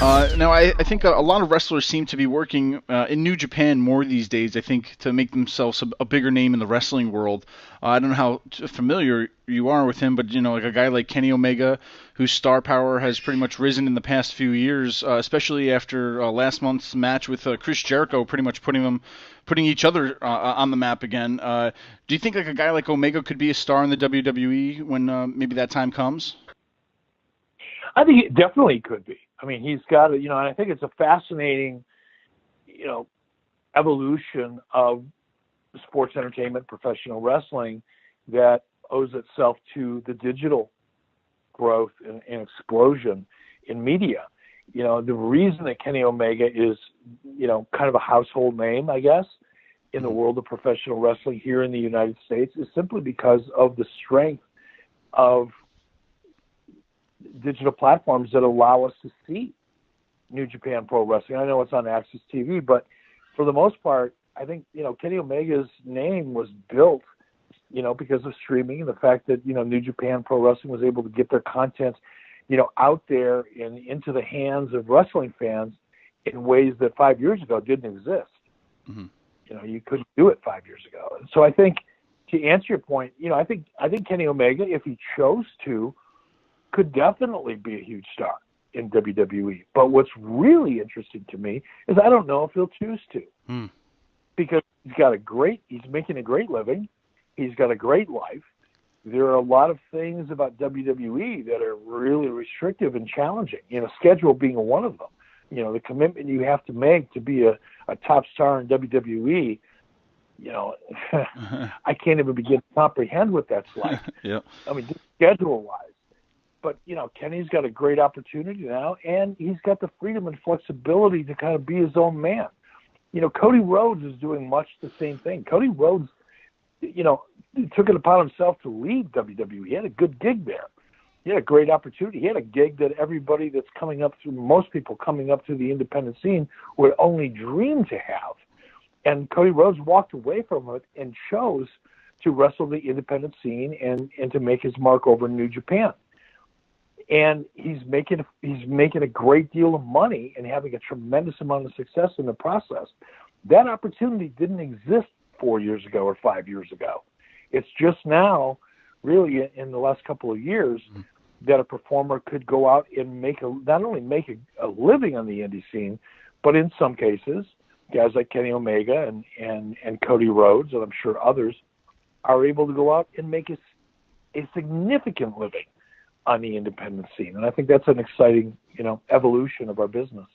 Now, I think a lot of wrestlers seem to be working in New Japan more these days, I think, to make themselves a bigger name in the wrestling world. I don't know how familiar you are with him, but, like a guy like Kenny Omega, whose star power has pretty much risen in the past few years, especially after last month's match with Chris Jericho, pretty much putting each other on the map again. Do you think like a guy like Omega could be a star in the WWE when maybe that time comes? I think it definitely could be. I mean, he's got and I think it's a fascinating, you know, evolution of sports entertainment, professional wrestling that owes itself to the digital growth and explosion in media. The reason that Kenny Omega is, kind of a household name, I guess, in the world of professional wrestling here in the United States is simply because of the strength of digital platforms that allow us to see New Japan Pro Wrestling. I know it's on Access TV, but for the most part, I think, Kenny Omega's name was built, because of streaming and the fact that, New Japan Pro Wrestling was able to get their content, out there and into the hands of wrestling fans in ways that 5 years ago didn't exist. Mm-hmm. You couldn't do it 5 years ago. And so I think, to answer your point, I think Kenny Omega, if he chose to, could definitely be a huge star in WWE. But what's really interesting to me is I don't know if he'll choose to. Because he's making a great living. He's got a great life. There are a lot of things about WWE that are really restrictive and challenging, schedule being one of them. The commitment you have to make to be a top star in WWE, I can't even begin to comprehend what that's like. Yeah. I mean, schedule-wise. But, Kenny's got a great opportunity now, and he's got the freedom and flexibility to kind of be his own man. Cody Rhodes is doing much the same thing. Cody Rhodes, took it upon himself to leave WWE. He had a good gig there. He had a great opportunity. He had a gig that everybody that's most people coming up through the independent scene would only dream to have. And Cody Rhodes walked away from it and chose to wrestle the independent scene and to make his mark over in New Japan. And he's making a great deal of money and having a tremendous amount of success in the process. That opportunity didn't exist 4 years ago or 5 years ago. It's just now, really, in the last couple of years, that a performer could go out and not only make a living on the indie scene, but in some cases, guys like Kenny Omega and Cody Rhodes, and I'm sure others, are able to go out and make a significant living on the independent scene. And I think that's an exciting, evolution of our business.